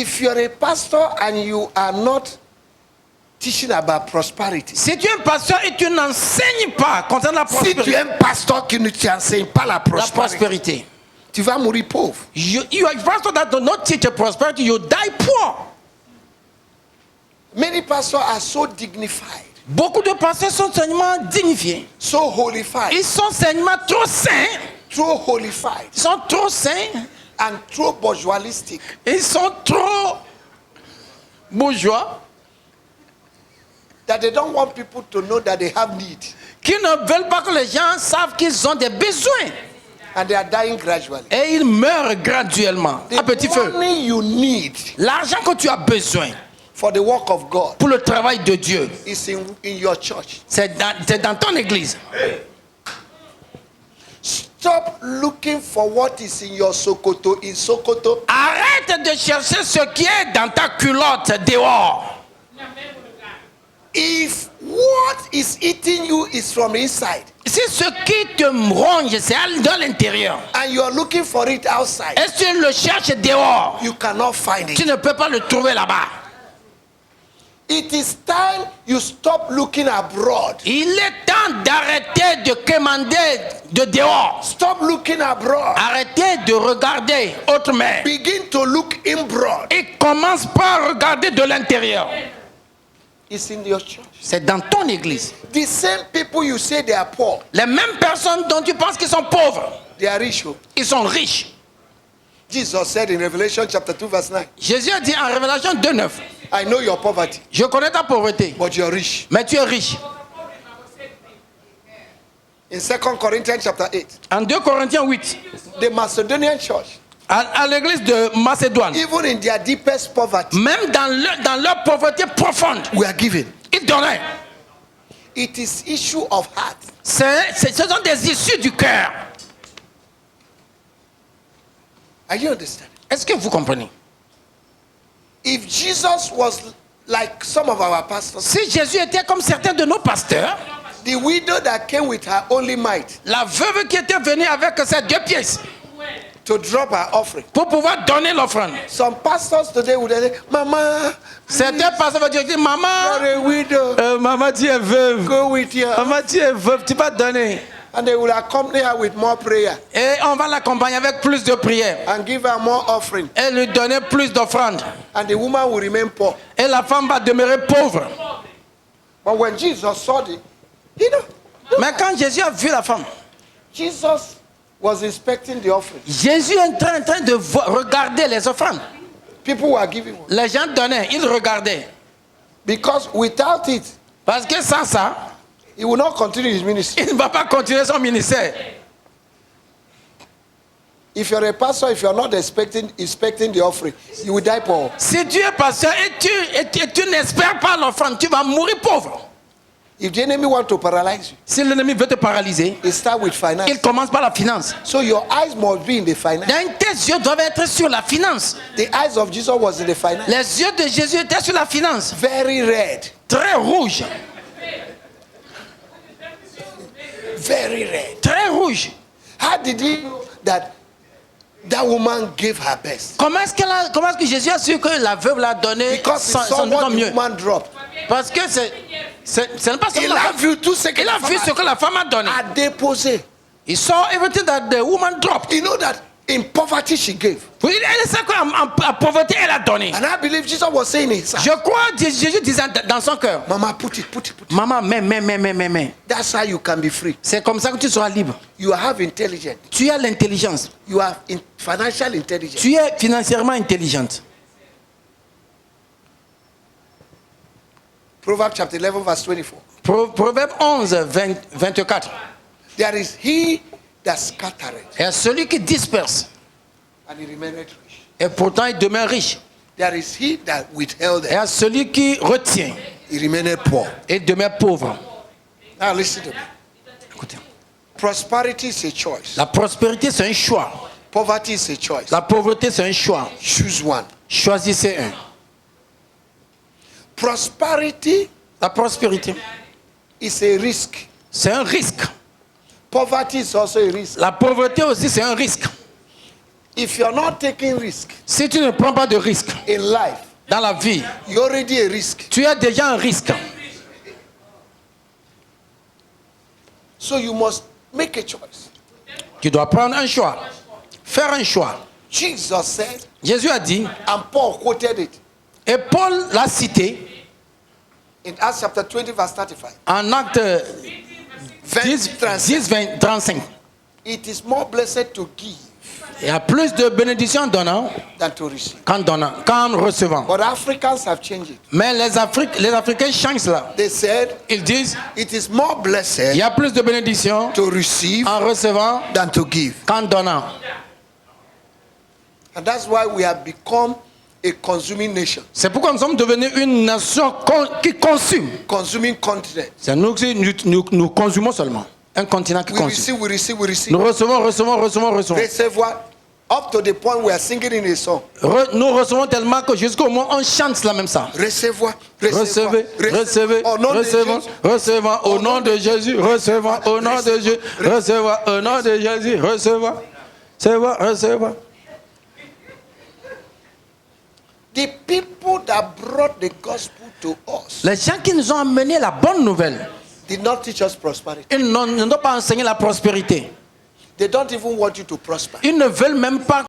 If you're a pastor and you are not teaching about prosperity, Si tu es un pasteur et tu n'enseignes pas concernant la si tu es prospérité, un pasteur qui ne t'enseigne pas la prospérité, tu vas mourir pauvre. you are a pastor that do not teach prosperity, you die poor. Many pastors are so dignified, Beaucoup de pasteurs sont seulement dignifiés. so holified, Ils sont seulement trop saints. so holified, Ils sont trop saints. and trop bourgeoisistic. Ils sont trop bourgeois. That they don't want people to know that they have need, Qui ne veulent pas que les gens savent qu'ils ont des besoins. and they are dying gradually. Et ils meurent graduellement. À petit The feu. money you need L'argent que tu as besoin for the work of God pour le travail de Dieu, is in your church. c'est dans ton église. Stop looking for what is in your Sokoto in Sokoto. Arrête de chercher ce qui est dans ta culotte dehors. If what is eating you is from inside, Si ce qui te ronge, c'est dans l'intérieur, and you are looking for it outside, et si tu le cherches dehors, you cannot find tu it. ne peux pas le trouver là-bas. It is time you stop looking abroad. Il est temps d'arrêter de commander de dehors. Stop looking abroad. Arrêtez de regarder autrement. Begin to look inboard. Et commence par regarder de l'intérieur. It's in your church. C'est dans ton église. The same people you say they are poor, Les mêmes personnes dont tu penses qu'ils sont pauvres, they are rich. ils sont riches. Jesus said in Revelation chapter 2 verse 9, Jésus a dit en Révélation 2:9, I know your poverty, je connais ta pauvreté, but you're rich. mais tu es riche. In 2 Corinthians chapter 8, En 2 Corinthiens 8, the Macedonian church, à l'église de Macédoine, even in their deepest poverty, même dans leur pauvreté profonde, we are giving. ils donnaient. It is issue of heart. Ce sont des issues du cœur. Are you understanding? Est-ce que vous comprenez? If Jesus was like some of our pastors, Si Jésus était comme certains de nos pasteurs, the widow that came with her only might la veuve qui était venue avec ses 2 pièces to drop her offering. pour pouvoir donner l'offrande. Some pastors today would say, Mama, Certains pasteurs vont dire, maman, you're a widow. maman tu es veuve. Go with her. Maman tu es veuve, tu vas donner. And they will accompany her with more prayer Et on va l'accompagner avec plus de prières. and give her more offering. Et lui donner plus d'offrandes. And the woman will remain poor. Et la femme va demeurer pauvre. But when Jesus saw it, Mais quand Jésus a vu la femme, Jesus was inspecting the offering. Jésus est en train de regarder les offrandes. People were giving. Les gens donnaient, ils regardaient. Because without it, Parce que sans ça, he will not continue his ministry. il ne va pas continuer son ministère. If you're a pastor, if you're not inspecting the offering, you will die poor. Si tu es pasteur et tu n'espères pas l'offrande, tu vas mourir pauvre. If the enemy wants to paralyze you, Si l'ennemi veut te paralyser, it starts with finance. il commence par la finance. So your eyes must be in the finance. Donc tes yeux doivent être sur la finance. The eyes of Jesus was in the finance. Les yeux de Jésus étaient sur la finance. Very red. Très rouge. Very red. Très rouge. How did he know that woman gave her best? Comment est-ce que Jésus a su que la veuve l'a donné Because he son saw what the mieux? woman dropped. Parce que ce n'est pas Il seulement a vu tout ce que il a vu ce que la femme a donné. a déposé. He saw everything that the woman dropped. You know that in poverty she gave. Oui, elle sait qu'en pauvreté, elle a donné. And I believe Jesus was saying it. Je crois que Jésus disait dans son cœur, Mama, put it. maman, mais. That's how you can be free. C'est comme ça que tu seras libre. You have intelligence. Tu as l'intelligence. You have financial intelligence. Tu es financièrement intelligente. Proverbs chapter 11 verse 24. Proverbe 11, 24. There is he that scattereth Et celui qui disperse, and he remaineth rich. et pourtant il demeure riche. There is he that withheld Et à celui qui retient, he remaineth poor. et demeure pauvre. Now listen to me. Écoutez, Prosperity is a choice. la prospérité, c'est un choix. Poverty is a choice. La pauvreté, c'est un choix. Choose one. Choisissez un. Prosperity La prospérité, is a risk. c'est un risque. Poverty is also a risk. La pauvreté aussi, c'est un risque. If you're not taking risk Si tu ne prends pas de risque in life, dans la vie, you're already a risk. tu es déjà un risque. So you must make a choice. Tu dois prendre un choix. Faire un choix. Jesus said, Jésus a dit, and Paul quoted it et Paul l'a cité in Acts chapter 20, verse 35. en acte 10, 10, 20, 35. It is more blessed to give Il y a plus de bénédictions donnant than to receive. qu'en recevant. But Africans have changed it. Mais les Africains changent cela. They said, Ils disent, it is more il blessed y a plus de bénédictions to receive en recevant than to give. qu'en donnant. And that's why we have become a consuming nation, C'est pourquoi nous sommes devenus une nation qui consomme. consuming continent. C'est nous qui nous consumons seulement. Un continent qui We consomme. receive, we receive, we receive. Nous recevons. Reservoir, up to the point we are singing in a song. Nous recevons tellement que jusqu'au moment on chante la même ça. Reservoir, Recevez, recevez, recevons au nom de Jésus, recevons au nom de Jésus, recevons au nom de Jésus, recevons. The people that brought the gospel to us Les gens qui nous ont amené la bonne nouvelle, did not teach us prosperity. ils n'ont pas enseigné la prospérité. They don't even want you to prosper. Ils ne veulent même pas